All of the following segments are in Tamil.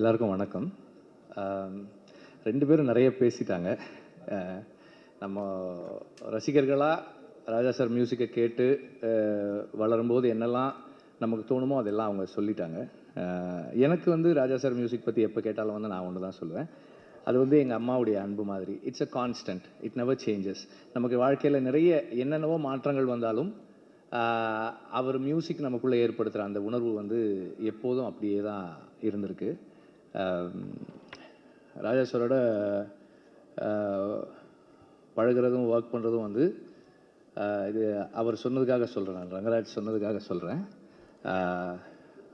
எல்லாருக்கும் வணக்கம். ரெண்டு பேரும் நிறைய பேசிட்டாங்க. நம்ம ரசிகர்களாக ராஜா சார் மியூசிக்கை கேட்டு வளரும்போது என்னெல்லாம் நமக்கு தோணுமோ அதெல்லாம் அவங்க சொல்லிட்டாங்க. எனக்கு வந்து ராஜா சார் மியூசிக் பற்றி எப்போ கேட்டாலும் வந்து நான் ஒன்று தான் சொல்லுவேன். அது வந்து எங்கள் அம்மாவுடைய அன்பு மாதிரி. It's a constant, it never changes. நமக்கு வாழ்க்கையில் நிறைய என்னென்னவோ மாற்றங்கள் வந்தாலும் அவர் மியூசிக் நமக்குள்ளே ஏற்படுத்துகிற அந்த உணர்வு வந்து எப்போதும் அப்படியே தான் இருந்திருக்கு. ராஜா சாரோட பழகிறதும் ஒர்க் பண்ணுறதும் வந்து இது அவர் சொன்னதுக்காக சொல்கிறேன், நான் ரங்கராஜ் சொன்னதுக்காக சொல்கிறேன்.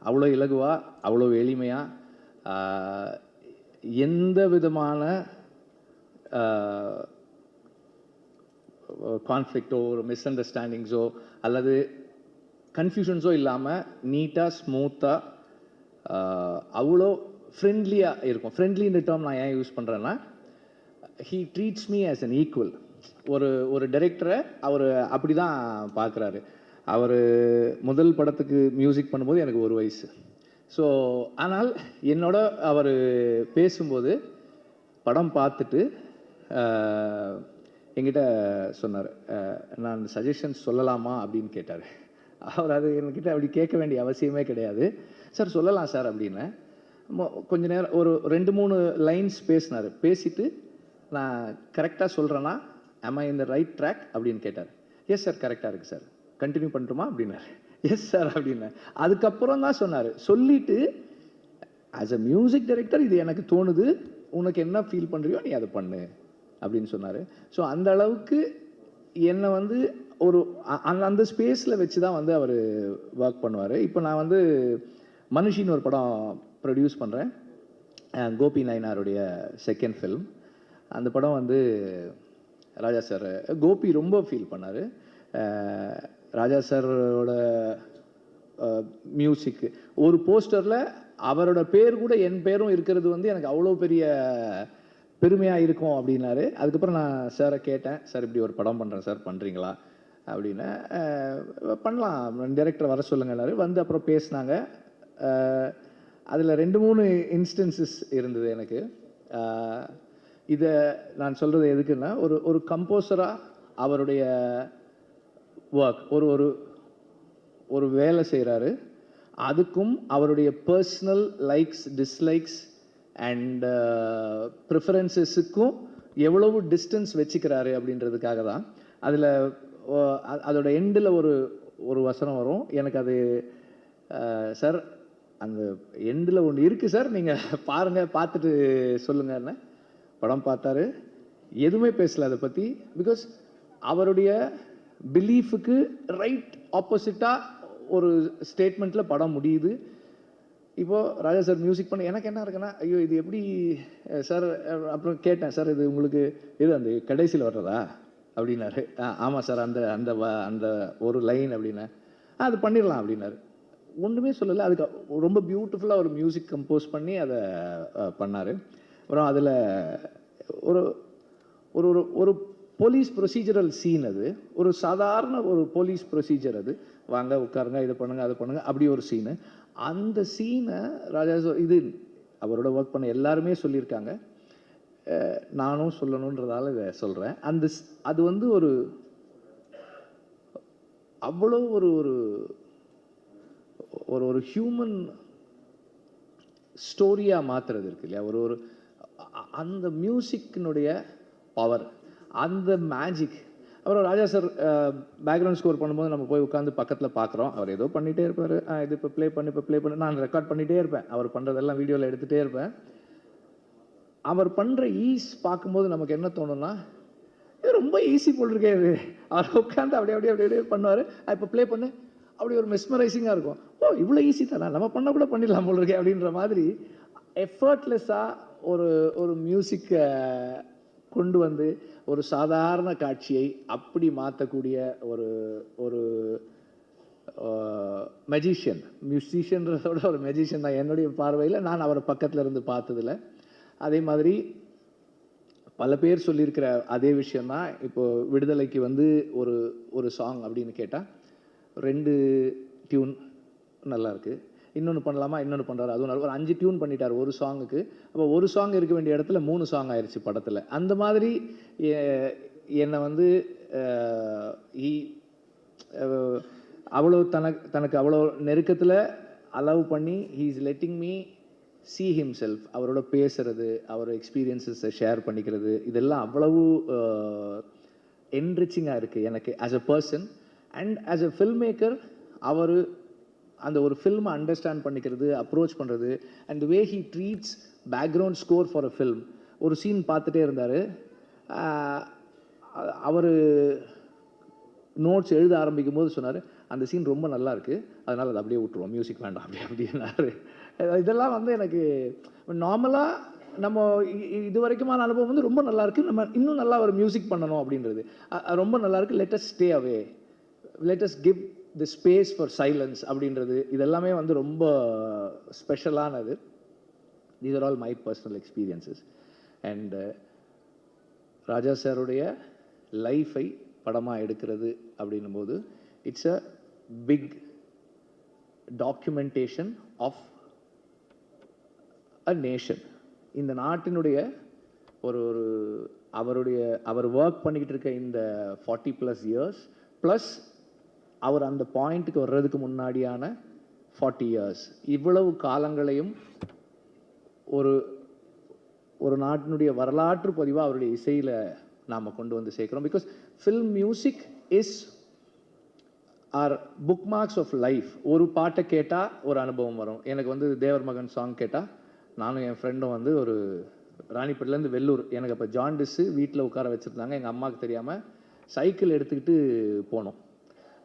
அவ்வளோ இலகுவாக, அவ்வளோ எளிமையாக, எந்த விதமான கான்ஃப்ளிக்டோ ஒரு மிஸ் அண்டர்ஸ்டாண்டிங்ஸோ அல்லது கன்ஃபியூஷன்ஸோ இல்லாமல் நீட்டாக ஸ்மூத்தாக அவ்வளோ ஃப்ரெண்ட்லியாக இருக்கும். ஃப்ரெண்ட்லின்ற டேர்ம் நான் ஏன் யூஸ் பண்ணுறேன்னா, he treats me as an equal. ஒரு டைரக்டரை அவர் அப்படி தான் பார்க்குறாரு. அவர் முதல் படத்துக்கு மியூசிக் பண்ணும்போது எனக்கு 1 வயசு. ஸோ ஆனால் என்னோட அவர் பேசும்போது படம் பார்த்துட்டு என்கிட்ட சொன்னார், நான் சஜஷன்ஸ் சொல்லலாமா அப்படின்னு கேட்டார். அவர் அது என்கிட்ட அப்படி கேட்க வேண்டிய அவசியமே கிடையாது. சார் சொல்லலாம் சார் அப்படின்னு கொஞ்ச நேரம் ஒரு 2-3 லைன்ஸ் பேசினார். பேசிட்டு நான் கரெக்டாக சொல்கிறேன்னா am I in the right track அப்படின்னு கேட்டார். எஸ் சார் கரெக்டாக இருக்குது சார், கண்டினியூ பண்ணட்டுமா அப்படின்னாரு. எஸ் சார் அப்படின்னு அதுக்கப்புறம் தான் சொன்னார். சொல்லிவிட்டு ஆஸ் அ மியூசிக் டைரக்டர் இது எனக்கு தோணுது, உனக்கு என்ன ஃபீல் பண்ணுறியோ நீ அதை பண்ணு அப்படின்னு சொன்னார். ஸோ அந்த அளவுக்கு என்னை வந்து ஒரு அந்த ஸ்பேஸில் வச்சு தான் வந்து அவர் ஒர்க் பண்ணுவார். இப்போ நான் வந்து மனுஷின்னு ஒரு படம் ப்ரொடியூஸ் பண்ணுறேன், கோபி நயனாருடைய செகண்ட் ஃபில்ம். அந்த படம் வந்து ராஜா சார், கோபி ரொம்ப ஃபீல் பண்ணார். ராஜா சாரோட மியூசிக்கு ஒரு போஸ்டரில் அவரோட பேர் கூட என் பேரும் இருக்கிறது வந்து எனக்கு அவ்வளோ பெரிய பெருமையாக இருக்கும் அப்படின்னாரு. அதுக்கப்புறம் நான் சாரை கேட்டேன், சார் இப்படி ஒரு படம் பண்ணுறேன் சார், பண்ணுறீங்களா அப்படின்னு. பண்ணலாம், டைரக்டர் வர சொல்லுங்கன்னாரு. வந்து அப்புறம் பேசினாங்க. அதில் 2-3 இன்ஸ்டன்சஸ் இருந்தது எனக்கு. இதை நான் சொல்கிறது எதுக்குன்னா, ஒரு கம்போசராக அவருடைய ஒர்க் ஒரு வேலை செய்கிறாரு, அதுக்கும் அவருடைய பர்சனல் லைக்ஸ் டிஸ்லைக்ஸ் அண்ட் ப்ரிஃபரன்சஸுக்கும் எவ்வளவு டிஸ்டன்ஸ் வச்சுக்கிறாரு அப்படின்றதுக்காக தான். அதில் அதோட எண்டில் ஒரு வசனம் வரும். எனக்கு அது சார் அந்த எண்டில் ஒன்று இருக்குது சார், நீங்கள் பாருங்கள், பார்த்துட்டு சொல்லுங்கன்னு. படம் பார்த்தாரு, எதுவுமே பேசலை அதை பற்றி. பிகாஸ் அவருடைய பிலீஃபுக்கு ரைட் ஆப்போசிட்டாக ஒரு ஸ்டேட்மெண்ட்டில் படம் முடியுது. இப்போது ராஜா சார் மியூசிக் பண்ண எனக்கு என்ன இருக்குன்னா, ஐயோ இது எப்படி சார். அப்புறம் கேட்டேன், சார் இது உங்களுக்கு இது அந்த கடைசியில் வர்றதா அப்படின்னாரு. ஆமாம் சார், அந்த அந்த ஒரு லைன் அப்படின்னா அது பண்ணிடலாம் அப்படின்னாரு. ஒன்றுமே சொல்லலை. அதுக்கு ரொம்ப பியூட்டிஃபுல்லாக ஒரு மியூசிக் கம்போஸ் பண்ணி அதை பண்ணார். அப்புறம் அதில் ஒரு ஒரு ஒரு போலீஸ் ப்ரொசீஜரல் சீன். அது ஒரு சாதாரண ஒரு போலீஸ் ப்ரொசீஜர். அது வாங்க உட்காருங்க, இதை பண்ணுங்கள் அதை பண்ணுங்கள், அப்படி ஒரு சீனு. அந்த சீனை ராஜா இது அவரோட ஒர்க் பண்ண எல்லாருமே சொல்லியிருக்காங்க, நானும் சொல்லணுன்றதால இதை சொல்கிறேன். அது வந்து அவ்வளோ ஒரு ஹியூமன் ஸ்டோரியாக மாற்றுறது இருக்கு இல்லையா. அந்த மியூசிக்கினுடைய பவர், அந்த மேஜிக். அப்புறம் ராஜா சார் பேக்ரவுண்ட் ஸ்கோர் பண்ணும்போது நம்ம போய் உட்காந்து பக்கத்தில் பார்க்குறோம். அவர் ஏதோ பண்ணிகிட்டே இருப்பார். இது இப்போ ப்ளே பண்ணி நான் ரெக்கார்ட் பண்ணிகிட்டே இருப்பேன். அவர் பண்ணுறதெல்லாம் வீடியோவில் எடுத்துகிட்டே இருப்பேன். அவர் பண்ணுற ஈஸ் பார்க்கும்போது நமக்கு என்ன தோணுன்னா, இது ரொம்ப ஈஸி போல் இருக்கே இது. அவர் உட்காந்து அப்படியே பண்ணுவார். இப்போ ப்ளே பண்ணு, அப்படி ஒரு மெஸ்மரைசிங்காக இருக்கும். ஓ இவ்வளோ ஈஸி தானே, நம்ம பண்ண கூட பண்ணிடலாம் போல் இருக்கே அப்படின்ற மாதிரி எஃபர்ட்லெஸ்ஸாக ஒரு மியூசிக்கை கொண்டு வந்து ஒரு சாதாரண காட்சியை அப்படி மாற்றக்கூடிய ஒரு மெஜிஷியன். மியூசிஷியன்றதோட ஒரு மெஜிஷியன் தான் என்னுடைய பார்வையில், நான் அவரை பக்கத்தில் இருந்து பார்த்ததில்ல. அதே மாதிரி பல பேர் சொல்லியிருக்கிற அதே விஷயந்தான். இப்போது விடுதலைக்கு வந்து ஒரு சாங் அப்படின்னு கேட்டால் 2 டியூன் நல்லாயிருக்கு. இன்னொன்று பண்ணலாமா, இன்னொன்று பண்ணுறாரு, அதுவும் ஒரு 5 டியூன் பண்ணிட்டார் ஒரு சாங்குக்கு. அப்போ ஒரு சாங் இருக்க வேண்டிய இடத்துல 3 சாங் ஆயிடுச்சு படத்தில். அந்த மாதிரி என்னை வந்து ஈ அவ்வளோ தனக்கு அவ்வளோ நெருக்கத்தில் அலோவ் பண்ணி he is letting me see himself, அவரோட பேசுறது, அவர் எக்ஸ்பீரியன்ஸஸை ஷேர் பண்ணிக்கிறது, இதெல்லாம் அவ்வளவு என்ரிச்சிங்காக இருக்குது எனக்கு as a person. And as a film maker அவர் அந்த ஒரு ஃபில்மை அண்டர்ஸ்டாண்ட் பண்ணிக்கிறது, அப்ரோச் பண்ணுறது, and way he treats background score for a film. ஒரு சீன் பார்த்துட்டே இருந்தார், அவர் நோட்ஸ் எழுத ஆரம்பிக்கும் போது சொன்னார், அந்த சீன் ரொம்ப நல்லா இருக்குது, அதனால் அதை அப்படியே விட்டுருவோம், மியூசிக் வேண்டாம் அப்படின்னாரு. இதெல்லாம் வந்து எனக்கு நார்மலாக நம்ம இது வரைக்குமான அனுபவம் வந்து ரொம்ப நல்லா இருக்குது, நம்ம இன்னும் நல்லா ஒரு மியூசிக் பண்ணணும் அப்படின்றது ரொம்ப நல்லா இருக்குது. Let us stay away, let us give the space for silence அப்படின்றது, இதெல்லாமே வந்து ரொம்ப ஸ்பெஷலானது. These are all my personal experiences. And Raja சாருடைய லைஃபை படமாக எடுக்கிறது அப்படின்னும் போது it's a big documentation of a nation. இந்த நாட்டினுடைய ஒரு அவர் ஒர்க் பண்ணிக்கிட்டு இருக்க இந்த 40+ இயர்ஸ் ப்ளஸ் அவர் அந்த பாயிண்ட்டுக்கு வர்றதுக்கு முன்னாடியான 40 இயர்ஸ், இவ்வளவு காலங்களையும் ஒரு நாட்டினுடைய வரலாற்று பதிவாக அவருடைய இசையில் நாம் கொண்டு வந்து சேர்க்குறோம். Because film music is or bookmarks of life. ஒரு பாட்டை கேட்டால் ஒரு அனுபவம் வரும். எனக்கு வந்து தேவர் மகன் சாங் கேட்டால், நானும் என் ஃப்ரெண்டும் வந்து ஒரு ராணிப்பேட்டிலேருந்து வெள்ளூர், எனக்கு அப்போ ஜாண்டிஸு, வீட்டில் உட்கார வச்சுருந்தாங்க, எங்கள் அம்மாவுக்கு தெரியாமல் சைக்கிள் எடுத்துக்கிட்டு போனோம்.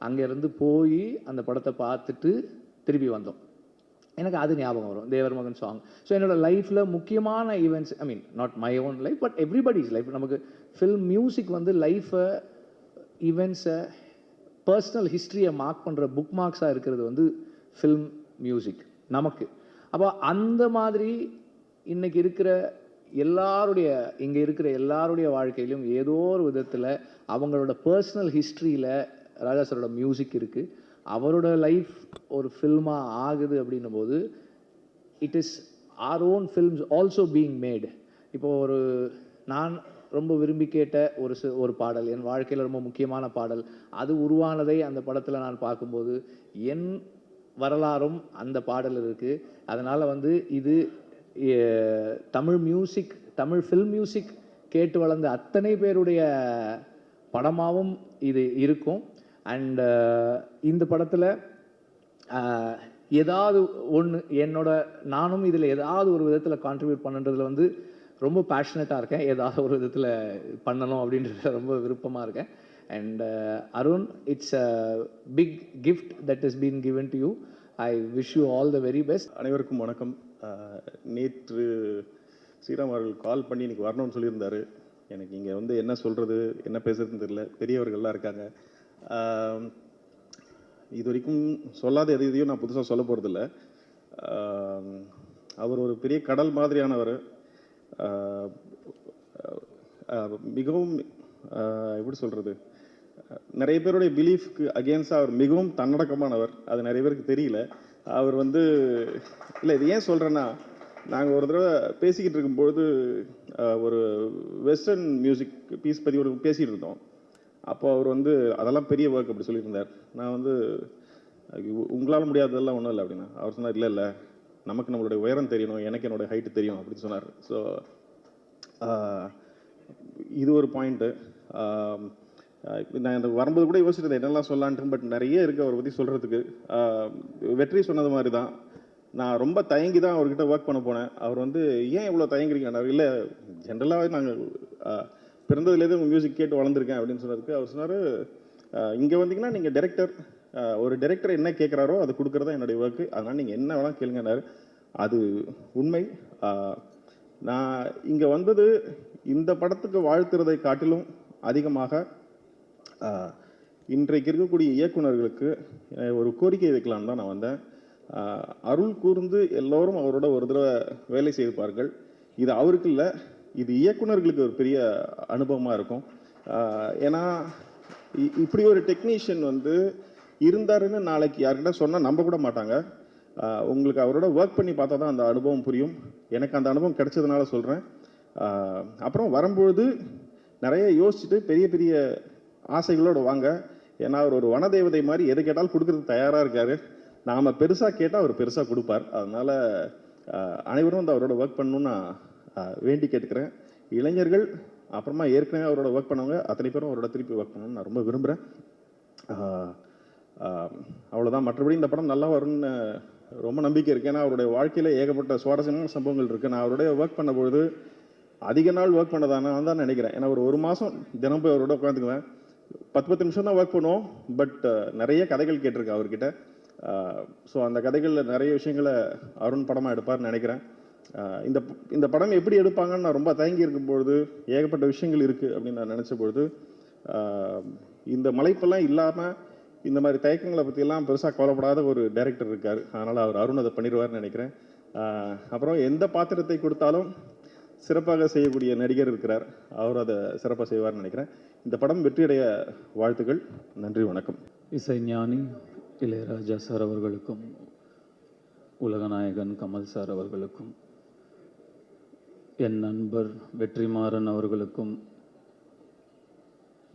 அங்கேருந்து போய் அந்த படத்தை பார்த்துட்டு திருப்பி வந்தோம். எனக்கு அது ஞாபகம் வரும், தேவர் மகன் சாங். ஸோ என்னோடய லைஃப்பில் முக்கியமான events, I mean not my own life but everybody's life, நமக்கு ஃபில்ம் மியூசிக் வந்து லைஃப்பை, ஈவெண்ட்ஸை, பர்சனல் ஹிஸ்ட்ரியை மார்க் பண்ணுற புக் மார்க்ஸாக இருக்கிறது வந்து ஃபில்ம் மியூசிக் நமக்கு. அப்போ அந்த மாதிரி இன்றைக்கி இருக்கிற இங்கே இருக்கிற எல்லாருடைய வாழ்க்கையிலும் ஏதோ ஒரு விதத்தில் அவங்களோட பர்சனல் ஹிஸ்ட்ரியில் ராஜா சாரோட மியூசிக் இருக்குது. அவரோட லைஃப் ஒரு ஃபில்மாக ஆகுது அப்படின்னும் போது it is our own films also being mat. இப்போது நான் ரொம்ப விரும்பி கேட்ட ஒரு பாடல், என் வாழ்க்கையில் ரொம்ப முக்கியமான பாடல், அது உருவானதை அந்த படத்தில் நான் பார்க்கும்போது என் வரலாறும் அந்த பாடல் இருக்குது. அதனால் வந்து இது Tamil music, Tamil film music கேட்டு வளர்ந்த அத்தனை பேருடைய படமாகவும் இது இருக்கும். அண்ட் இந்த படத்தில் ஏதாவது ஒன்று நானும் இதில் ஏதாவது ஒரு விதத்தில் கான்ட்ரிபியூட் பண்ணுறதுல வந்து ரொம்ப பேஷனட்டாக இருக்கேன். ஏதாவது ஒரு விதத்தில் பண்ணணும் அப்படின்றத ரொம்ப விருப்பமாக இருக்கேன். And Arun, it's a big gift that is been given to you. I wish you all the very best. அனைவருக்கும் வணக்கம். நேற்று ஸ்ரீராம் அவர்கள் கால் பண்ணி இன்னைக்கு வரணும்னு சொல்லியிருந்தார். எனக்கு இங்கே வந்து என்ன சொல்கிறது, என்ன பேசுறதுன்னு தெரியல. பெரியவர்கள்லாம் இருக்காங்க. இது வரைக்கும் சொல்லாத எதையும் நான் புதுசாக சொல்ல போகிறதில்ல. அவர் ஒரு பெரிய கடல் மாதிரியானவர். மிகவும் எப்படி சொல்கிறது, நிறைய பேருடைய பிலீஃப்க்கு அகேன்ஸ்டாக அவர் மிகவும் தன்னடக்கமானவர். அது நிறைய பேருக்கு தெரியல. அவர் வந்து இல்லை, இது ஏன் சொல்கிறேன்னா, நாங்கள் ஒரு தடவை பேசிக்கிட்டு இருக்கும்பொழுது ஒரு வெஸ்டர்ன் மியூசிக் பீஸ் பற்றி ஒரு பேசிகிட்டு இருந்தோம். அப்போ அவர் வந்து அதெல்லாம் பெரிய ஒர்க் அப்படி சொல்லியிருந்தார். நான் வந்து உங்களால் முடியாததெல்லாம் ஒன்றும் இல்லை அப்படின்னா, அவர் சொன்னார், இல்லை இல்லை, நமக்கு நம்மளுடைய உயரம் தெரியணும், எனக்கு என்னோடய ஹைட்டு தெரியும் அப்படின்னு சொன்னார். ஸோ இது ஒரு பாயிண்ட்டு. நான் இந்த வரும்போது கூட யோசிச்சிருந்தேன் என்னெல்லாம் சொல்லலான்ட்டு. பட் நிறைய இருக்குது அவரை பற்றி சொல்கிறதுக்கு. வெற்றி சொன்னது மாதிரி தான், நான் ரொம்ப தயங்கி தான் அவர்கிட்ட ஒர்க் பண்ண போனேன். அவர் வந்து ஏன் இவ்வளோ தயங்குறீங்க, இல்லை ஜென்ரலாகவே நாங்கள் பிறந்ததுலேருந்து உங்கள் மியூசிக் கேட்டு வளர்ந்துருக்கேன் அப்படின்னு சொன்னதுக்கு அவர் சொன்னார், இங்கே வந்தீங்கன்னா நீங்கள் டைரக்டர், ஒரு டைரக்டர் என்ன கேட்குறாரோ அது கொடுக்குறதா என்னுடைய ஒர்க்கு, அதனால் நீங்கள் என்ன வேணால் கேளுங்கன்னாரு. அது உண்மை. நான் இங்கே வந்தது இந்த படத்துக்கு வாழ்த்துறதை காட்டிலும் அதிகமாக இன்றைக்கு இருக்கக்கூடிய இயக்குநர்களுக்கு ஒரு கோரிக்கை வைக்கலான்னு தான் நான் வந்தேன். அருள் கூர்ந்து எல்லோரும் அவரோட ஒரு தடவை வேலை செய்திருப்பார்கள். இது அவருக்கு இல்லை, இது இயக்குநர்களுக்கு ஒரு பெரிய அனுபவமாக இருக்கும். ஏன்னா இப்படி ஒரு டெக்னீஷியன் வந்து இருந்தாருன்னு நாளைக்கு யார்கிட்ட சொன்னால் நம்ப கூட மாட்டாங்க. உங்களுக்கு அவரோட ஒர்க் பண்ணி பார்த்தா தான் அந்த அனுபவம் புரியும். எனக்கு அந்த அனுபவம் கிடைச்சதுனால சொல்கிறேன். அப்புறம் வரும்பொழுது நிறைய யோசிச்சுட்டு பெரிய பெரிய ஆசைகளோடு வாங்க. ஏன்னா அவர் ஒரு வனதேவதை மாதிரி எது கேட்டாலும் கொடுக்கறதுக்கு தயாராக இருக்கார். நாம் பெருசாக கேட்டால் அவர் பெருசாக கொடுப்பார். அதனால் அனைவரும் வந்து அவரோட ஒர்க் பண்ணணும்னு நான் வேண்டி கேட்டுக்கிறேன். இளைஞர்கள் அப்புறமா ஏற்கனவே அவரோட ஒர்க் பண்ணவங்க அத்தனை பேரும் அவரோட திருப்பி ஒர்க் பண்ணணும்னு நான் ரொம்ப விரும்புகிறேன். அவ்வளோதான். மற்றபடி இந்த படம் நல்லா வரும்னு ரொம்ப நம்பிக்கை இருக்குது. ஏன்னா அவருடைய வாழ்க்கையில் ஏகப்பட்ட சுவாரஸ்யமான சம்பவங்கள் இருக்குது. நான் அவருடைய ஒர்க் பண்ணும்பொழுது அதிக நாள் ஒர்க் பண்ணதானே தான் நினைக்கிறேன். ஏன்னா ஒரு மாதம் தினம் போய் அவரோட உட்காந்துக்குவேன். 10 நிமிஷம் தான் ஒர்க் பண்ணுவோம். பட் நிறைய கதைகள் கேட்டிருக்கேன் அவர்கிட்ட. ஸோ அந்த கதைகளில் நிறைய விஷயங்களை அருண் படமாக எடுப்பார்னு நினைக்கிறேன். இந்த படம் எப்படி எடுப்பாங்கன்னு நான் ரொம்ப தயங்கி இருக்கும்பொழுது ஏகப்பட்ட விஷயங்கள் இருக்குது அப்படின்னு நான் நினச்ச பொழுது இந்த மலைப்பெல்லாம் இல்லாமல் இந்த மாதிரி தயக்கங்களை பற்றியெல்லாம் பெருசாக கவலைப்படாத ஒரு டைரக்டர் இருக்கார். அதனால் அவர் அருண் அதை பண்ணிடுவார்னு நினைக்கிறேன். அப்புறம் எந்த பாத்திரத்தை கொடுத்தாலும் சிறப்பாக செய்யக்கூடிய நடிகர் இருக்கிறார். அவர் அதை சிறப்பாக செய்வார்னு நினைக்கிறேன். இந்த படம் வெற்றியடைய வாழ்த்துக்கள். நன்றி, வணக்கம். இசைஞானி இளையராஜா சார் அவர்களுக்கும் உலகநாயகன் கமல் சார் அவர்களுக்கும் என் நண்பர் வெற்றிமாறன் அவர்களுக்கும்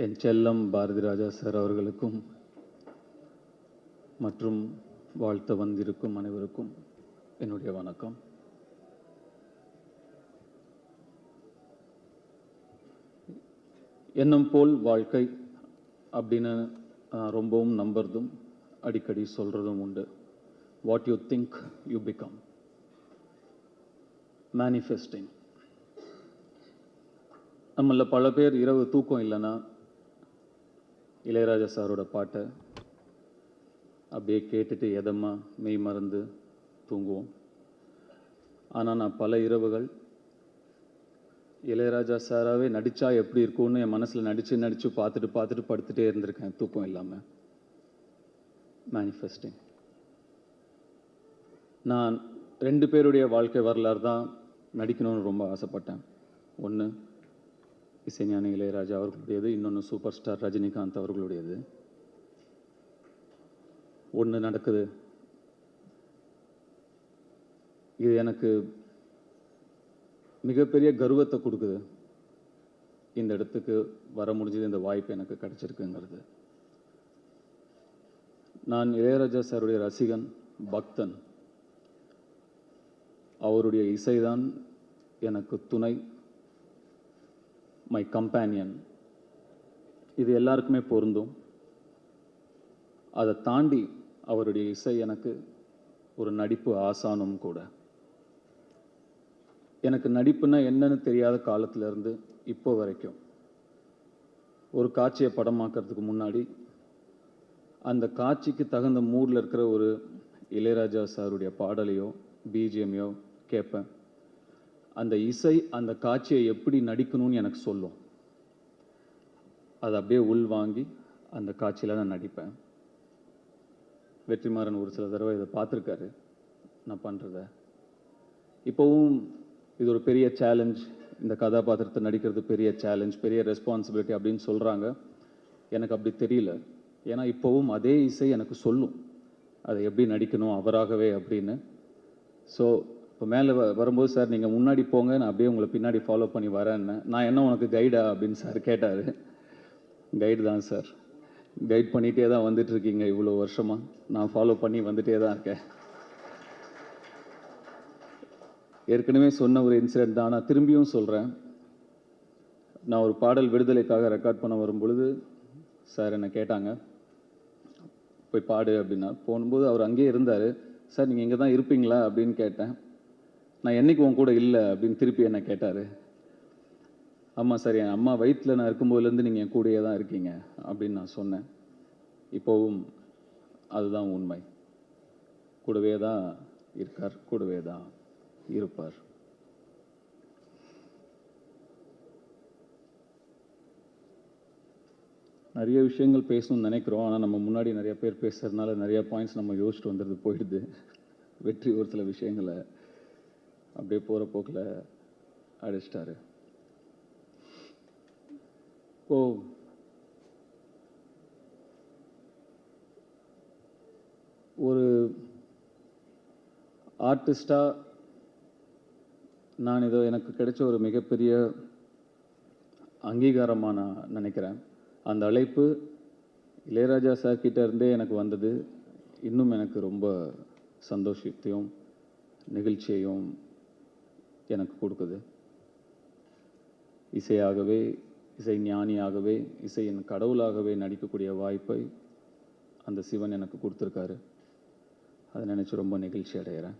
என் செல்லம் பாரதி ராஜா சார் அவர்களுக்கும் மற்றும் வாழ்த்த வந்திருக்கும் அனைவருக்கும் என்னுடைய வணக்கம். எண்ணம் போல் வாழ்க்கை அப்படின்னு ரொம்பவும் நம்புறதும் அடிக்கடி சொல்கிறதும் உண்டு. What you think you become. Manifesting. நம்மள பல பேர் இரவு தூக்கம் இல்லைன்னா இளையராஜா சாரோட பாட்டை அப்படியே கேட்டுட்டு எதமா மெய் மறந்து தூங்குவோம். ஆனால் நான் பல இரவுகள் இளையராஜா சாராகவே நடித்தா எப்படி இருக்கும்னு என் மனசில் நடித்து பார்த்துட்டு படுத்துகிட்டே இருந்திருக்கேன் தூக்கம் இல்லாமல். மேனிஃபெஸ்டிங். நான் 2 பேருடைய வாழ்க்கை வரலாறு தான் நடிக்கணும்னு ரொம்ப ஆசைப்பட்டேன். ஒன்று இசைஞானி இளையராஜா அவர்களுடையது, இன்னொன்று சூப்பர் ஸ்டார் ரஜினிகாந்த் அவர்களுடையது. ஒன்று நடக்குது. இது எனக்கு மிகப்பெரிய கர்வத்தை கொடுக்குது. இந்த இடத்துக்கு வர முடிஞ்சது, இந்த வாய்ப்பு எனக்கு கிடைச்சிருக்குங்கிறது. நான் இளையராஜா சாருடைய ரசிகன், பக்தன். அவருடைய இசைதான் எனக்கு துணை, மை கம்பேனியன். இது எல்லாருக்குமே பொருந்தும். அதை தாண்டி அவருடைய இசை எனக்கு ஒரு நடிப்பு ஆசானும் கூட. எனக்கு நடிப்புன்னா என்னன்னு தெரியாத காலத்திலேருந்து இப்போ வரைக்கும் ஒரு காட்சியை படமாக்கிறதுக்கு முன்னாடி அந்த காட்சிக்கு தகுந்த மூடில் இருக்கிற ஒரு இளையராஜா சாருடைய பாடலையோ பிஜிஎம்மையோ கேட்பேன். அந்த இசை அந்த காட்சியை எப்படி நடிக்கணும்னு எனக்கு சொல்லும். அதை அப்படியே உள்வாங்கி அந்த காட்சியில் நான் நடிப்பேன். வெற்றிமாறன் ஒரு சில தடவை இதை பார்த்துருக்காரு நான் பண்ணுறத. இப்போவும் இது ஒரு பெரிய சேலஞ்ச், இந்த கதாபாத்திரத்தை நடிக்கிறது பெரிய சேலஞ்ச், பெரிய ரெஸ்பான்சிபிலிட்டி அப்படின்னு சொல்கிறாங்க. எனக்கு அப்படி தெரியல. ஏன்னா இப்போவும் அதே இசை எனக்கு சொல்லும் அதை எப்படி நடிக்கணும் அவராகவே அப்படின்னு. ஸோ இப்போ மேலே வரும்போது, சார் நீங்கள் முன்னாடி போங்க, நான் அப்படியே உங்களை பின்னாடி ஃபாலோ பண்ணி வரேன்னு. நான் என்ன உனக்கு கைடா அப்படின்னு சார் கேட்டார். கைடு தான் சார், கைட் பண்ணிகிட்டே தான் வந்துட்டுருக்கீங்க இவ்வளோ வருஷமாக. நான் ஃபாலோ பண்ணி வந்துகிட்டே தான் இருக்கேன். ஏற்கனவே சொன்ன ஒரு இன்சிடென்ட் தான், நான் திரும்பியும் சொல்கிறேன். நான் ஒரு பாடல் விடுதலைக்காக ரெக்கார்ட் பண்ண வரும்பொழுது சார் என்னை கேட்டாங்க, போய் பாடு அப்படின்னா. போகும்போது அவர் அங்கேயே இருந்தார். சார் நீங்கள் இங்கே தான் இருப்பீங்களா அப்படின்னு கேட்டேன். நான் என்றைக்கு உன் கூட இல்லை அப்படின்னு திருப்பி என்னை கேட்டார். ஆமாம் சார், என் அம்மா வயிற்றில் நான் இருக்கும்போதுலேருந்து நீங்கள் என் கூடயே தான் இருக்கீங்க அப்படின்னு நான் சொன்னேன். இப்போவும் அதுதான் உண்மை. கூடவே தான் இருக்கார், கூடவே தான் இருப்பார். நிறைய விஷயங்கள் பேசணும்னு நினைக்கிறோம். ஆனால் நம்ம முன்னாடி நிறைய பேர் பேசுறதுனால நிறைய பாயிண்ட்ஸ் நம்ம யோசிச்சுட்டு வந்துடுது, போயிடுது. வெற்றி ஒரு சில விஷயங்களை அப்படியே போகிற போக்கில் அடிச்சிட்டாரு. ஒரு ஆர்டிஸ்டாக நான் ஏதோ எனக்கு கிடைச்ச ஒரு மிகப்பெரிய அங்கீகாரமாக நான் நினைக்கிறேன். அந்த அழைப்பு இளையராஜா சார் கிட்ட இருந்தே எனக்கு வந்தது. இன்னும் எனக்கு ரொம்ப சந்தோஷத்தையும் நிகழ்ச்சியையும் எனக்கு கொடுக்குது. இசையாகவே, இசை ஞானியாகவே, இசையின் கடவுளாகவே நடிக்கக்கூடிய வாய்ப்பை அந்த சிவன் எனக்கு கொடுத்துருக்காரு. அதை நினச்சி ரொம்ப நிகழ்ச்சி அடைகிறேன்.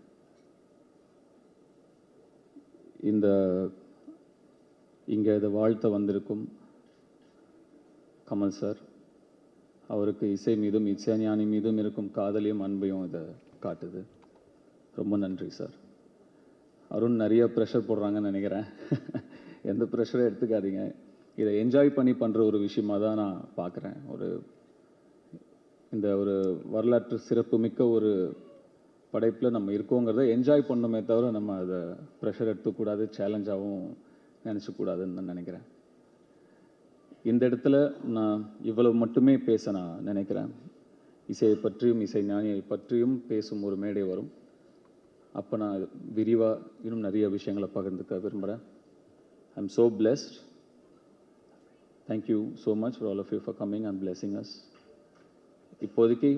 இங்கே இதை வாழ்த்த வந்திருக்கும் கமல் சார், அவருக்கு இசை மீதும் இசைஞானி மீதும் இருக்கும் காதலையும் அன்பையும் இதை காட்டுது. ரொம்ப நன்றி சார். அருண் நிறைய ப்ரெஷர் போடுறாங்கன்னு நினைக்கிறேன். எந்த ப்ரெஷரை எடுத்துக்காதீங்க. இதை என்ஜாய் பண்ணி பண்ணுற ஒரு விஷயமாக தான் நான் பார்க்குறேன். இந்த ஒரு வரலாற்று சிறப்பு மிக்க ஒரு படைப்பில் நம்ம இருக்கோங்கிறத என்ஜாய் பண்ணணுமே தவிர நம்ம அதை ப்ரெஷர் எடுத்துக்கூடாது, சேலஞ்சாகவும் நினச்சக்கூடாதுன்னு நான் நினைக்கிறேன். இந்த இடத்துல நான் இவ்வளவு மட்டுமே பேச நான் நினைக்கிறேன். இசையை பற்றியும் இசை ஞானியை பற்றியும் பேசும் ஒரு மேடை வரும். அப்போ நான் விரிவாக இன்னும் நிறைய விஷயங்களை பகிர்ந்துக்க விரும்புகிறேன். I am so blessed. Thank you so much for all of you for coming and blessing us. இப்போதைக்கு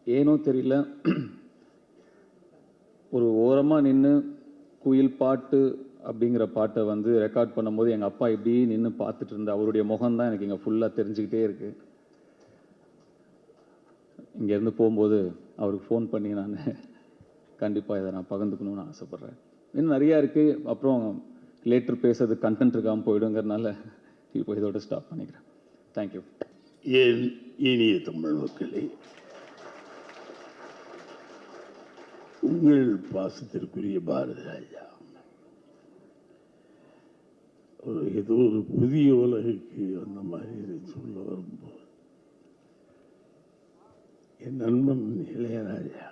ஏனோ தெரியல, ஒரு ஓரமாக நின்று குயில் பாட்டு அப்படிங்கிற பாட்டை வந்து ரெக்கார்ட் பண்ணும்போது எங்கள் அப்பா இப்படி நின்று பார்த்துட்டு இருந்த அவருடைய முகம்தான் எனக்கு இங்கே ஃபுல்லாக தெரிஞ்சுக்கிட்டே இருக்குது. இங்கேருந்து போகும்போது அவருக்கு ஃபோன் பண்ணி நான் கண்டிப்பாக இதை நான் பகிர்ந்துக்கணும்னு ஆசைப்பட்றேன். இன்னும் நிறையா இருக்குது. அப்புறம் லேட்டர் பேசுறது கண்டென்ட் இருக்காமல் போயிடுங்கிறதுனால இப்போ இதோட ஸ்டாப் பண்ணிக்கிறேன். தேங்க்யூ. என் இனிய தமிழ் மக்களே, உங்கள் பாசத்திற்குரிய பாரதி ராஜா ஏதோ ஒரு புதிய உலகுக்கு அந்த மாதிரி சொல்ல வரும்போது, என் நண்பன் இளையராஜா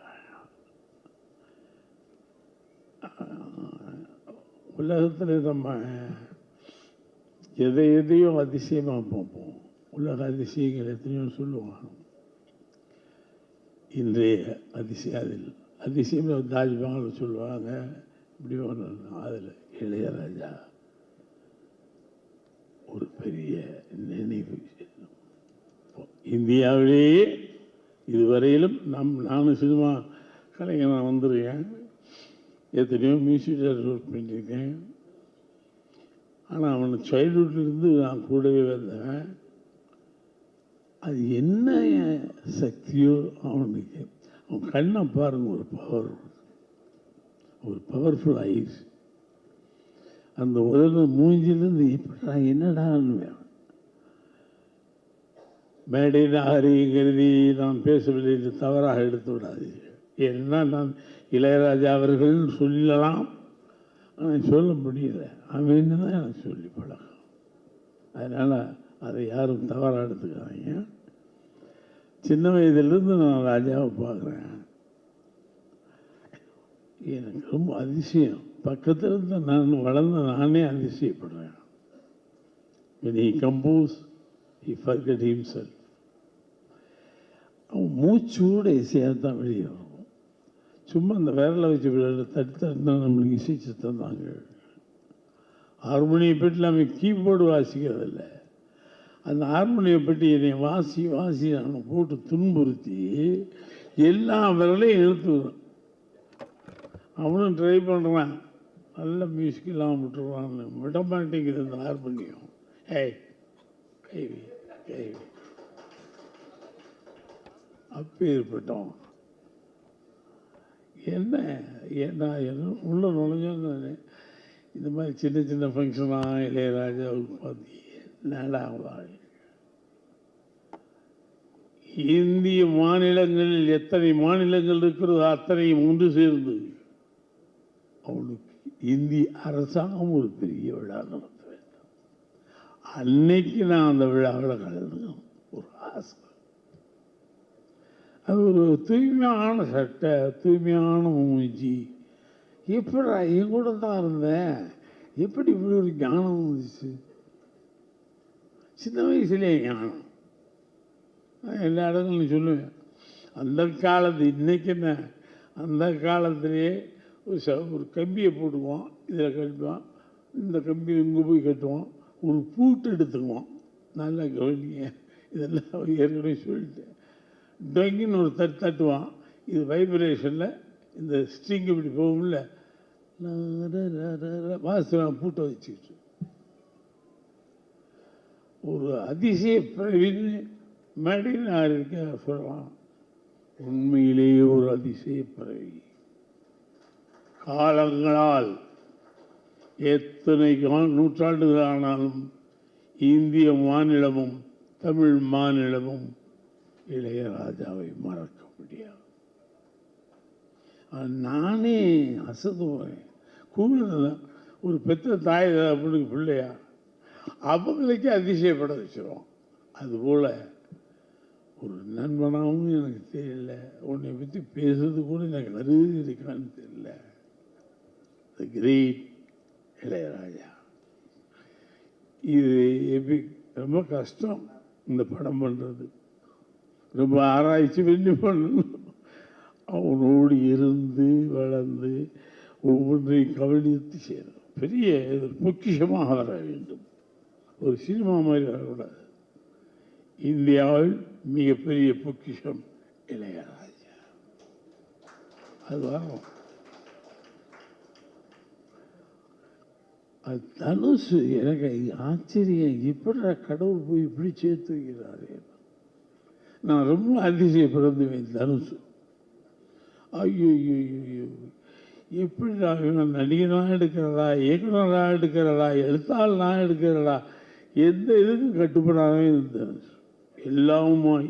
உலகத்தில் நம்ம எதையோ அதிசயமாக பார்ப்போம். உலக அதிசயங்கள் எத்தனையோ சொல்லுவாங்க. இன்றைய அதிசயம் தாஜ்மஹால் சொல்லுவாங்க. இப்படி ஒன்று அதில் இளையராஜா ஒரு பெரிய நினைவு. இந்தியாவிலேயே இதுவரையிலும் நானும் சினிமா கலைஞனாக வந்திருக்கேன். எத்தனையோ மியூசிக் ஒர்க் பண்ணியிருக்கேன். ஆனால் அவனை சைல்ட்ஹுட்லேருந்து நான் கூடவே வந்தேன். அது என்ன சக்தியோ அவனுக்கு, அவன் கண்ணை பாருங்க, ஒரு பவர்ஃபுல் ஐஸ். அந்த உதவி மூஞ்சிலேருந்து எப்படா என்னடான்னு வேணும். மேடையில் கருதி நான் பேசவில்லை என்று தவறாக எடுத்து விடாது. ஏன்னா நான் இளையராஜா அவர்கள் சொல்லலாம், ஆனால் சொல்ல முடியல. அவன் தான் எனக்கு சொல்லி பழக்கம். அதனால் அதை யாரும் தவறாக எடுத்துக்கிறாங்க. சின்ன வயதிலிருந்து நான் ராஜாவை பார்க்குறேன். எனக்கு ரொம்ப அதிசயம். பக்கத்தில் இருந்து நான் வளர்ந்த நானே அதிசயப்படுறேன். When he compose, he forget himself. அவன் மூச்சோட இசையாக தான் வெளியே வரும். சும்மா அந்த விரலை வச்சு தடுத்தா நம்மளுக்கு இசைச்சு தந்தாங்க. ஹார்மோனியை பெட்டி அவன் கீபோர்டு வாசிக்கிறதில்ல. அந்த ஹார்மோனியை பெட்டி என்னை வாசி நான் போட்டு துன்புறுத்தி எல்லா விரலையும் இழுத்துக்கிறோம். அவனும் ட்ரை பண்ணுறான், நல்ல மியூசிக் இல்லாமல் விட்டுருவான்னு. விட மாட்டேங்குது இந்த ஹார்மோனியம். கைவி அப்பேற்பட்டோம். ஏன்னா உள்ள நுழைஞ்சோன்னு இந்த மாதிரி சின்ன ஃபங்க்ஷனாக இளையராஜாவுக்கு பார்த்து என்னடா இந்திய மாநிலங்களில் எத்தனை மாநிலங்கள் இருக்கிறதோ அத்தனையும் ஒன்று சேர்ந்து அவனுக்கு இந்திய அரசாங்கம் ஒரு பெரிய விழா நடத்த வேண்டும். அன்னைக்கு நான் அந்த விழாவில் கலந்துக்கணும் ஒரு ஆசை. அது ஒரு தூய்மையான சட்டை, தூய்மையான மூஞ்சி. எப்படா என் கூட தான் இருந்தேன், எப்படி இப்படி ஒரு ஞானம் வந்துச்சு? சின்ன வயசுலேயே ஞானம். எல்லா இடங்களும் சொல்லுவேன். அந்த காலத்து இன்னைக்கு என்ன அந்த காலத்திலேயே ஒரு கம்பியை போட்டுக்குவோம், இதில் கட்டுவான், இந்த கம்பி இங்கே போய் கட்டுவோம், ஒரு பூட்டு எடுத்துக்குவோம். நல்லா கவனிங்க, இதெல்லாம் ஏற்கனவே சொல்லிட்டேன். டொங்கின்னு ஒரு தட்டுவான், இது வைப்ரேஷனில் இந்த ஸ்ட்ரிங் இப்படி போகும்ல, வாசலாம் பூட்டை வச்சுக்கிட்டு ஒரு அதிசய பிறவின்னு மேடையில் நான் இருக்க சொல்லலாம். உண்மையிலேயே ஒரு அதிசய பிறவி. காலங்களால் எத்தனை நூற்றாண்டுகள் ஆனாலும் இந்திய மாநிலமும் தமிழ் மாநிலமும் இளையராஜாவை மறக்க முடியாது. நானே அசதுவேன். கூட ஒரு பெற்ற தாய் அப்படின்னு பிள்ளையா அவங்களுக்கே அதிசயப்பட வச்சிருவோம். அதுபோல் ஒரு நண்பனாகவும் எனக்கு தெரியல, உன்னை பற்றி பேசுறது கூட எனக்கு வருது இருக்கான்னு தெரியல. தி கிரேட் இளையராஜா. இது எப்படி ரொம்ப கஷ்டம் இந்த படம் பண்ணுறது, ரொம்ப ஆராய்ச்சி பண்ணி பண்ணணும். அவனோடு இருந்து வளர்ந்து ஒவ்வொன்றையும் கவனித்து செய்யணும். பெரிய பொக்கிஷமாக வர வேண்டும். ஒரு சினிமா மாதிரி வரக்கூடாது. இந்தியாவில் மிகப்பெரிய பொக்கிஷம் இளையராஜா. அது வரும். அது தனுசு எனக்கு ஆச்சரியம், இப்படி கடவுள் போய் இப்படி சேர்த்து வைக்கிறாரு. நான் ரொம்ப அதிசயப்படுவேன். தனுசு ஐயோ ஐயோ, எப்படி நான் நடிகனாக எடுக்கிறதா, இயக்குனராக எடுக்கிறதா, எழுத்தாளனாக எடுக்கிறதா, எந்த இதுக்கும் கட்டுப்படாதவே இருந்தேன். எல்லாமுமாய்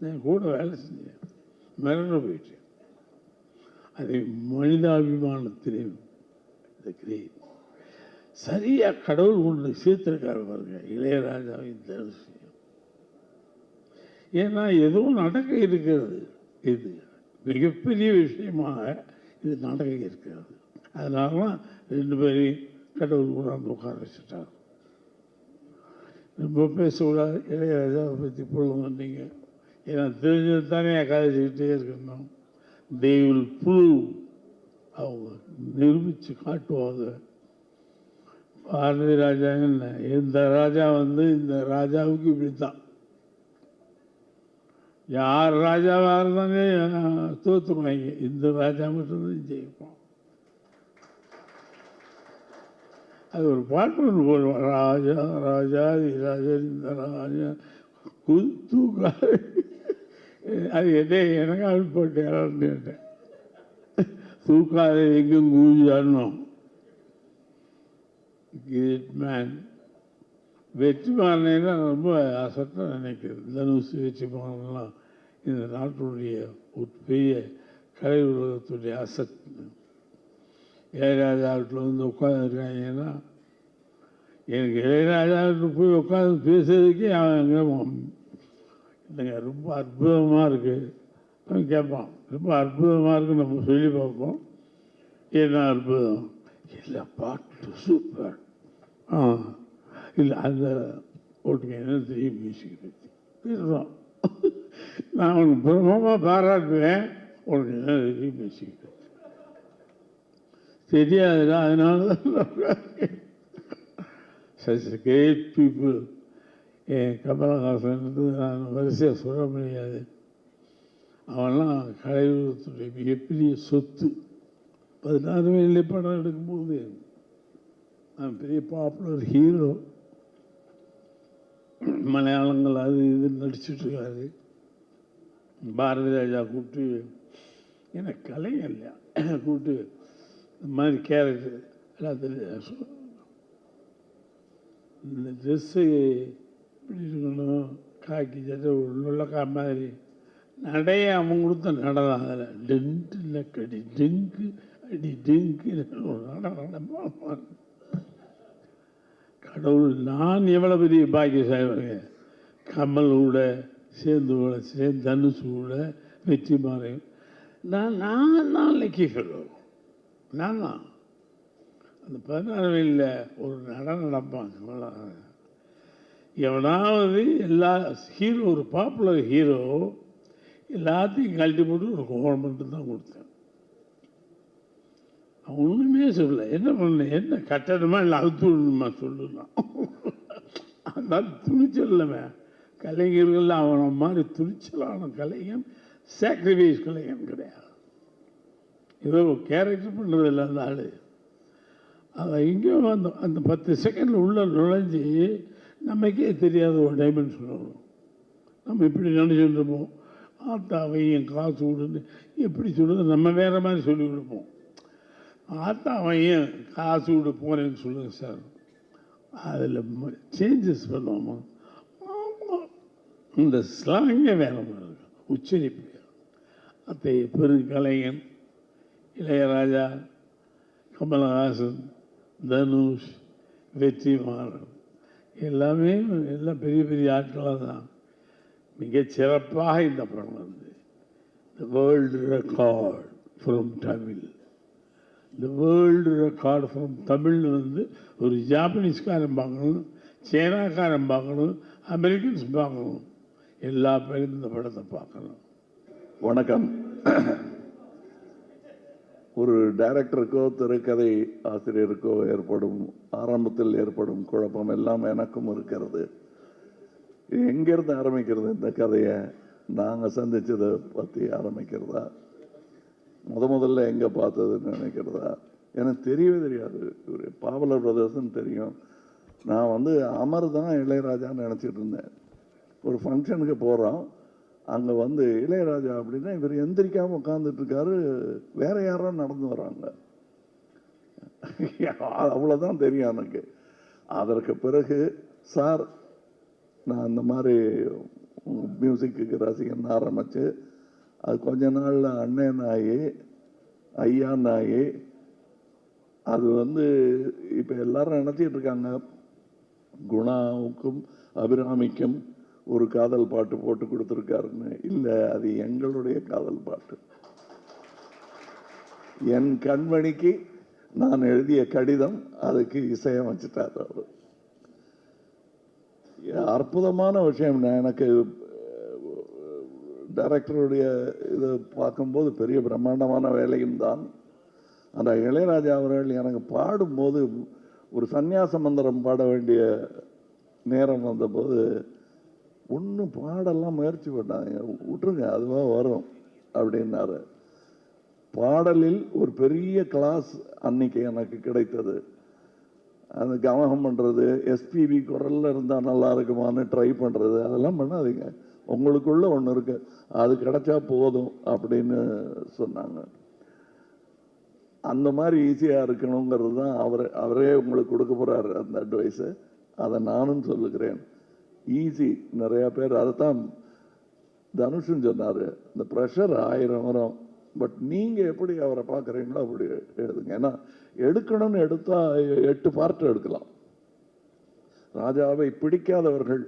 நான் கூட வேலை செஞ்சேன், மிரண்டு போயிட்டேன். அதை மனிதாபிமானத்திலே கிரேட் சரியாக கடவுள் கொண்டு சேர்த்திருக்காரு பாருங்க இளையராஜாவின் தனுசு. ஏன்னா எதுவும் நடக்க இருக்கிறது, இது மிகப்பெரிய விஷயமாக இது நடக்க இருக்கிறது. அதனால தான் 2 பேரையும் கடவுள் கூட அந்த உட்கார வச்சுட்டார். ரொம்ப பேசக்கூடாது இளையராஜாவை பற்றி பொழுது நீங்கள், ஏன்னா தெரிஞ்சது தானே கதைச்சிக்கிட்டே இருக்கணும். தெய்வல் புழு அவங்க நிரூபித்து காட்டுவாங்க. பாரதி ராஜா என்ன, இந்த ராஜா இந்த ராஜாவுக்கு இப்படித்தான், யார் ராஜாவாக இருந்தாங்க தோற்றுருவாங்க, இந்த ராஜா மட்டும்தான் ஜெயிப்போம். அது ஒரு பாட்டு ஒன்று போடுவான், ராஜா ராஜா ராஜா இந்த ராஜா தூக்காரு. அது எனக்கு அப்படி போட்டு தூக்காத எங்கும் கூஜானோம். Great man. வெற்றிமாறனா ரொம்ப அசட்டாக நினைக்கிறது. தனுசு வெற்றிமாறன்லாம் இந்த நாட்டுடைய ஒரு பெரிய கலை உலகத்துடைய அசட். இளையராஜாவில் உட்காந்துருக்காங்கன்னா எனக்கு இளையராஜாவுக்கு போய் உட்காந்து பேசுறதுக்கே அவன் இல்லைங்க ரொம்ப அற்புதமாக இருக்குது அவன் கேட்பான். ரொம்ப அற்புதமாக இருக்குது நம்ம சொல்லி பார்ப்போம். என்ன அற்புதம் இல்லை, பாட்டு சூப்பர். இல்லை அந்த ஓட்டுங்க என்ன தெரியும் மியூசிக் பற்றி பேசுகிறோம். நான் உனக்கு பிரமமாக பாராட்டுவேன், உனக்கு என்ன தெரியும் மியூசிக் பற்றி தெரியாதுடா. அதனால தான் சச் கிரேட் பீப்புள். கமலஹாசன் நான் வரிசையாக சொல்ல முடியாது. அவன்லாம் கலையுலகத்துடைய மிகப்பெரிய சொத்து. 16 வயதிலே படம் எடுக்கும்போது அவன் பெரிய பாப்புலர் ஹீரோ. மலையாளங்கள் அது இது நடிச்சுட்ருக்காரு. பாரதி ராஜா கூப்பிட்டு, எனக்கு கலைஞர் இல்லையா கூப்பிட்டு இந்த மாதிரி கேரக்டர் எல்லாத்தையும் இந்த ட்ரெஸ்ஸு இப்படி இருக்கணும், காக்கி சட்டை உள்ளக்கா மாதிரி நடைய அவன் கொடுத்த நடதான். அதில் டென்ட்டு கடி டெங்கு அடி டெங்கு நடமா. கடவுள் நான் எவ்வளோ பெரிய பாக்கியசாலி. கமலோட சேர்ந்து தனுஷோட வெற்றிமாறன் நான் லக்கி ஃபெல்லோ. நான் தான் அந்த 16 வயதில் ஒரு நடப்பான். எவனாவது எல்லா ஹீரோ, ஒரு பாப்புலர் ஹீரோ எல்லாத்தையும் கழட்டி போட்டு ஒரு கோவம் மட்டும் தான் கொடுத்தேன். அவன் ஒன்றுமே சொல்லலை. என்ன பண்ண, என்ன கட்டணுமா இல்லை அழுத்து விடணுமா சொல்லலாம். அதான் துணிச்சல் இல்லைமே. கலைஞர்கள் அவனை மாதிரி துணிச்சலான கலைஞன், சாக்ரிஃபைஸ் கலைஞன் கிடையாது. ஏதோ கேரக்டர் பண்ணுறது இல்லை அந்த ஆள். அதை இங்கேயும் அந்த 10 செகண்டில் உள்ள நுழைஞ்சி நமக்கே தெரியாத ஒரு டைமென்ஷன் வரும். நம்ம இப்படி நினச்சிட்டு இருப்போம், ஆத்தாவையும் காசு விடுன்னு எப்படி சொல்லுறது, நம்ம வேறு மாதிரி சொல்லி கொடுப்போம். ஆத்தாவையும் காசு விடு போகிறேன்னு சொல்லுங்க சார், அதில் சேஞ்சஸ் பண்ணுவோமா? இந்த ஸ்லாங்கே வேறு மாதிரி இருக்கும், உச்சரிப்பு. அத்தைய பெருங்கலைஞன் இளையராஜா, கமலஹாசன், தனுஷ், வெற்றிமாறன் எல்லாமே எல்லாம் பெரிய பெரிய ஆட்களாக தான். மிகச்சிறப்பாக இந்த படம் வந்து the world record from Tamil, the world record from Tamil வந்து ஒரு ஜாப்பனீஸ்காரன் பார்க்கணும், சைனாக்காரன் பார்க்கணும், அமெரிக்கன்ஸ் பார்க்கணும், எல்லா பேரும் இந்த படத்தை பார்க்கணும். வணக்கம். ஒரு டைரக்டருக்கோ திரைக்கதை ஆசிரியருக்கோ ஆரம்பத்தில் ஏற்படும் குழப்பம் எல்லாம் எனக்கும் இருக்கிறது. எங்கேருந்து ஆரம்பிக்கிறது இந்த கதையை? நாங்கள் சந்தித்ததை பற்றி ஆரம்பிக்கிறதா, முதல்ல எங்கே பார்த்ததுன்னு நினைக்கிறதா? எனக்கு தெரியவே தெரியாது. ஒரு பாவலர் பிரதர்ஸ்ன்னு தெரியும். நான் வந்து அமர் தான் இளையராஜான்னு நினச்சிட்டு இருந்தேன். ஒரு ஃபங்க்ஷனுக்கு போகிறோம், அங்கே வந்து இளையராஜா அப்படின்னா இவர் எந்திரிக்காமல் உட்காந்துட்ருக்காரு, வேற யாரோ நடந்து வராங்க. அவ்வளோதான் தெரியும் எனக்கு. அதற்கு பிறகு சார் நான் இந்த மாதிரி மியூசிக்கு ரசிகன் ஆரம்பித்து அது கொஞ்ச நாளில் அண்ணன் ஆகி ஐயான்னு ஆகி அது வந்து இப்போ எல்லாரும் நினச்சிட்டு இருக்காங்க குணாவுக்கும் அபிராமிக்கும் ஒரு காதல் பாட்டு போட்டு கொடுத்துருக்காருன்னு. இல்லை, அது எங்களுடைய காதல் பாட்டு. என் கண்மணிக்கு நான் எழுதிய கடிதம், அதுக்கு இசையமைச்சிட்டார் அவர். அற்புதமான விஷயம். எனக்கு டைரக்டருடைய இதை பார்க்கும்போது பெரிய பிரம்மாண்டமான வேலையும் தான். அந்த இளையராஜா அவர்கள் எனக்கு பாடும்போது ஒரு சந்நியாச மந்திரம் பாட வேண்டிய நேரம் வந்தபோது ஒன்றும் பாடெல்லாம் முயற்சி பண்ணாங்க, விட்டுருங்க அதுவாக வரும் அப்படின்னாரு. பாடலில் ஒரு பெரிய கிளாஸ் அன்னைக்கு எனக்கு கிடைத்தது. அந்த கவனம் பண்ணுறது, எஸ்பிபி குரலில் இருந்தால் நல்லா இருக்குமான்னு ட்ரை பண்ணுறது, அதெல்லாம் பண்ணாதீங்க. உங்களுக்குள்ள ஒன்று இருக்கு, அது கிடைச்சா போதும் அப்படின்னு சொன்னாங்க. அந்த மாதிரி ஈஸியாக இருக்கணுங்கிறது தான் அவரே உங்களுக்கு கொடுக்க போகிறாரு அந்த அட்வைஸு. அதை நானும் சொல்லுகிறேன். ஈஸி. நிறையா பேர் அதைத்தான் தனுஷன் சொன்னார், இந்த ப்ரெஷர் 1000 வரும், பட் நீங்கள் எப்படி அவரை பார்க்குறீங்களோ அப்படி எழுதுங்க. ஏன்னா எடுக்கணும்னு எடுத்தால் 8 பார்ட் எடுக்கலாம். ராஜாவை பிடிக்காதவர்கள்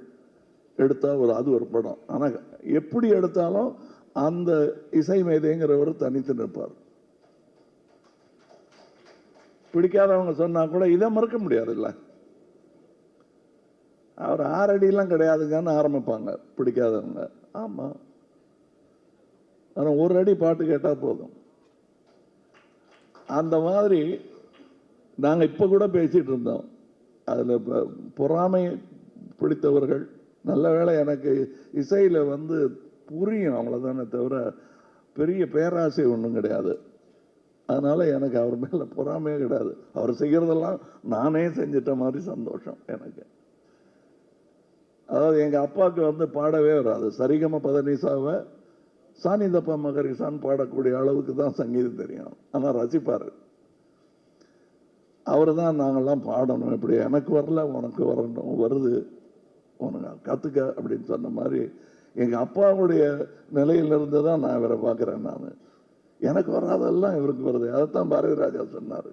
எடுத்தால் அது ஒரு படம். ஆனால் எப்படி எடுத்தாலும் அந்த இசை மேதைங்கிறவர் தனித்து நிற்பார். பிடிக்காதவங்க சொன்னா கூட இதை மறுக்க முடியாது. இல்லை, அவர் 6 அடியெல்லாம் கிடையாதுங்கன்னு ஆரம்பிப்பாங்க பிடிக்காதவங்க. ஆமாம், ஆனால் 1 அடி பாட்டு கேட்டால் போதும். அந்த மாதிரி நாங்கள் இப்போ கூட பேசிகிட்டு இருந்தோம். அதில் பொறாமை பிடித்தவர்கள், நல்ல வேளை எனக்கு இசையில் வந்து புரியும் அவ்வளோதானே தவிர பெரிய பேராசை ஒன்றும் கிடையாது. அதனால் எனக்கு அவர் மேலே பொறாமையே கிடையாது. அவர் செய்கிறதெல்லாம் நானே செஞ்சிட்ட மாதிரி சந்தோஷம் எனக்கு. அதாவது எங்கள் அப்பாவுக்கு வந்து பாடவே வராது. சரிகம பதனிசாவை சானிதப்பா மகரிசான் பாடக்கூடிய அளவுக்கு தான் சங்கீதம் தெரியும். ஆனால் ரசிப்பார். அவர் தான் நாங்கள்லாம் பாடணும், இப்படி எனக்கு வரல உனக்கு வரணும், வருது உனக்கு கற்றுக்க அப்படின்னு சொன்ன மாதிரி எங்கள் அப்பாவுடைய நிலையிலிருந்து தான் நான் இவரை பார்க்குறேன். நான் எனக்கு வராதெல்லாம் இவருக்கு வருது. அதைத்தான் பாரதி ராஜா சொன்னார்.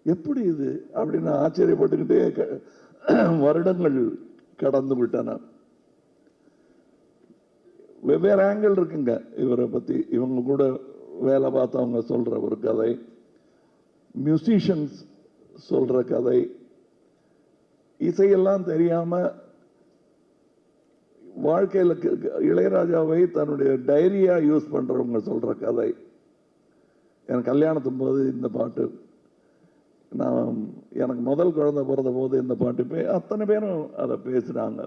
எப்படி இது அப்படின்னு ஆச்சரியப்பட்டுக்கிட்டே வருடங்கள் கடந்து விட்டன. வெவ்வேறு ஆங்கிள் இருக்குங்க இவரை பற்றி. இவங்க கூட வேலை பார்த்தவங்க சொல்கிற ஒரு கதை, மியூசிஷியன்ஸ் சொல்கிற கதை, இசையெல்லாம் தெரியாமல் வாழ்க்கையில் இளையராஜாவை தன்னுடைய டைரியாக யூஸ் பண்ணுறவங்க சொல்கிற கதை. எனக்கு கல்யாணத்தும் போது இந்த பாட்டு, நான் எனக்கு முதல் குழந்தை பிறந்த போது இந்த பாட்டு அத்தனை பேரும் அதை பேசுகிறாங்க.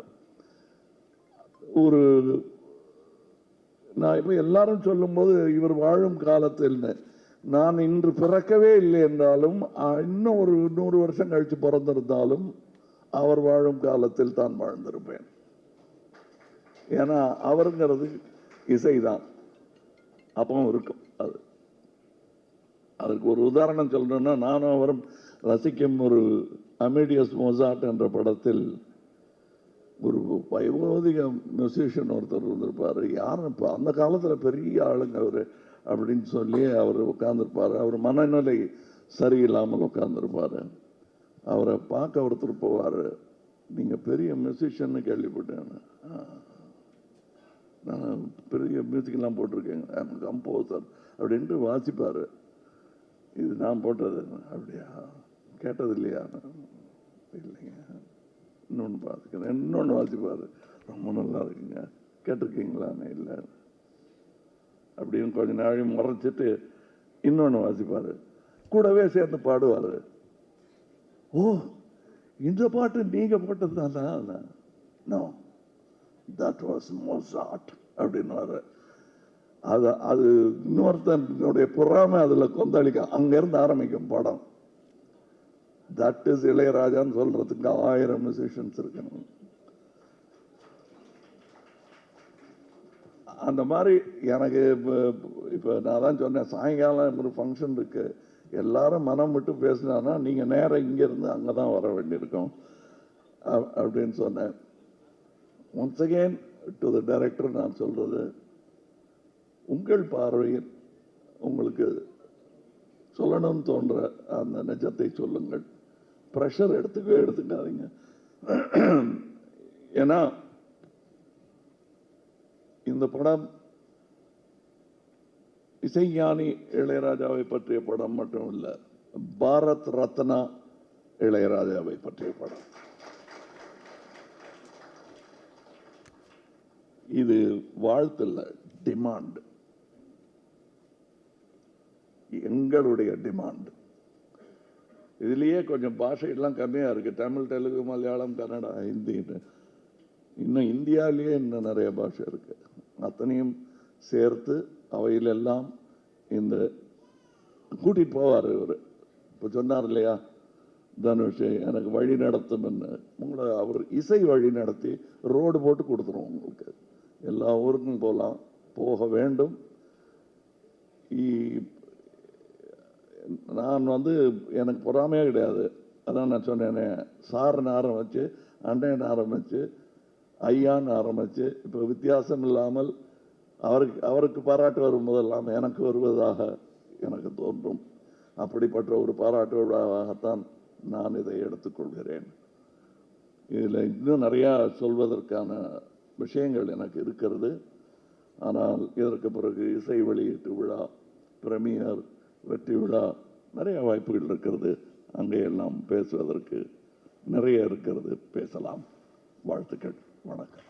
ஒரு நான் இப்போ எல்லாரும் சொல்லும்போது இவர் வாழும் காலத்தில் நான் இன்று பிறக்கவே இல்லை என்றாலும் இன்னும் ஒரு 100 வருஷம் கழித்து பிறந்திருந்தாலும் அவர் வாழும் காலத்தில் தான் வாழ்ந்திருப்பேன். ஏன்னா அவருங்கிறது இசைதான் அப்பவும் இருக்கும். அதுக்கு ஒரு உதாரணம் சொல்லணும்னா, நானும் அவரும் ரசிக்கும் ஒரு அமேடியஸ் மோசார்ட் என்ற படத்தில் ஒரு வைவோதிக மியூசிஷியன் ஒருத்தர் இருந்திருப்பார். யாரும் இப்போ அந்த காலத்தில் பெரிய ஆளுங்க அவர் அப்படின்னு சொல்லி அவர் உட்காந்துருப்பார். அவர் மனநிலை சரியில்லாமல் உட்காந்துருப்பார். அவரை பார்க்க ஒருத்தர் போவார், நீங்கள் பெரிய மியூசிஷியன்னு கேள்விப்பட்டேன், நான் பெரிய மியூசிக்கெல்லாம் போட்டிருக்கேங்க, கம்போசர் அப்படின்ட்டு வாசிப்பார். இது நான் போட்டது அப்படியா, கேட்டது இல்லையா, இல்லைங்க, இன்னொன்று பார்த்துக்கிறேன், இன்னொன்று வாசிப்பார், ரொம்ப நல்லா இருக்குங்க, கேட்டிருக்கீங்களான்னு, இல்லை அப்படின்னு கொஞ்ச நாள் மறைச்சிட்டு இன்னொன்று வாசிப்பார், கூடவே சேர்ந்து பாடுவார். ஓ, இந்த பாட்டு நீங்கள் போட்டது தானா? நோ, தட் வாஸ் மோசார்ட் அப்படின்னாரு. அது இன்னொருத்தனுடைய பொறாமை அதில் கொந்தளிக்க அங்கேருந்து ஆரம்பிக்கும் படம். தட் இஸ் இளையராஜான்னு சொல்றதுக்கு 1000 மியூசிஷியன்ஸ் இருக்கணும். அந்த மாதிரி எனக்கு இப்போ நான் தான் சொன்னேன், சாயங்காலம் ஒரு ஃபங்க்ஷன் இருக்கு, எல்லாரும் மனம் விட்டு பேசினான்னா நீங்கள் நேரம் இங்கேருந்து அங்கே தான் வர வேண்டியிருக்கும் அப்படின்னு சொன்னேன். Once again to the director நான் சொல்றது, உங்கள் பார்வையில் உங்களுக்கு சொல்லணும்னு தோன்ற அந்த நிஜத்தை சொல்லுங்கள். ப்ரெஷர் எடுத்துக்காதீங்க. ஏன்னா இந்த படம் இசைஞானி இளையராஜாவை பற்றிய படம் மட்டும் இல்லை, பாரத் ரத்னா இளையராஜாவை பற்றிய படம். இது வாழ்த்துல டிமாண்ட், எங்களுடைய டிமாண்ட். இதுலேயே கொஞ்சம் பாஷையெல்லாம் கம்மியாக இருக்குது, தமிழ், தெலுங்கு, மலையாளம், கன்னடா, ஹிந்தி, இன்னும் இந்தியாவிலேயே இன்னும் நிறைய பாஷை இருக்குது. அத்தனையும் சேர்த்து அவையிலெல்லாம் இந்த கூட்டிகிட்டு போவார் இவர். இப்போ சொன்னார் இல்லையா தனுஷ், எனக்கு வழி நடத்தும் என்ன, உங்களை அவர் இசை வழி நடத்தி ரோடு போட்டு கொடுத்துருவோம், உங்களுக்கு எல்லா ஊருக்கும் போகலாம், போக வேண்டும். நான் எனக்கு பொறாமையே கிடையாது. அதான் நான் சொன்னேனே, சார்னு ஆரம்பிச்சு, அண்ணன் ஆரம்பிச்சு, ஐயான்னு ஆரம்பிச்சு, இப்போ வித்தியாசம் இல்லாமல் அவருக்கு பாராட்டு வரும் போதெல்லாம் எனக்கு வருவதாக எனக்கு தோன்றும். அப்படிப்பட்ட ஒரு பாராட்டு விழாவாகத்தான் நான் இதை எடுத்துக்கொள்கிறேன். இதில் இன்னும் நிறையா சொல்வதற்கான விஷயங்கள் எனக்கு இருக்கிறது. ஆனால் இதற்கு பிறகு இசை வெளியீட்டு விழா, பிரீமியர், வெற்றி விழா, நிறைய வாய்ப்புகள் இருக்கிறது. அங்கே எல்லாம் பேசுவதற்கு நிறைய இருக்கிறது, பேசலாம். வாழ்த்துக்கள், வணக்கம்.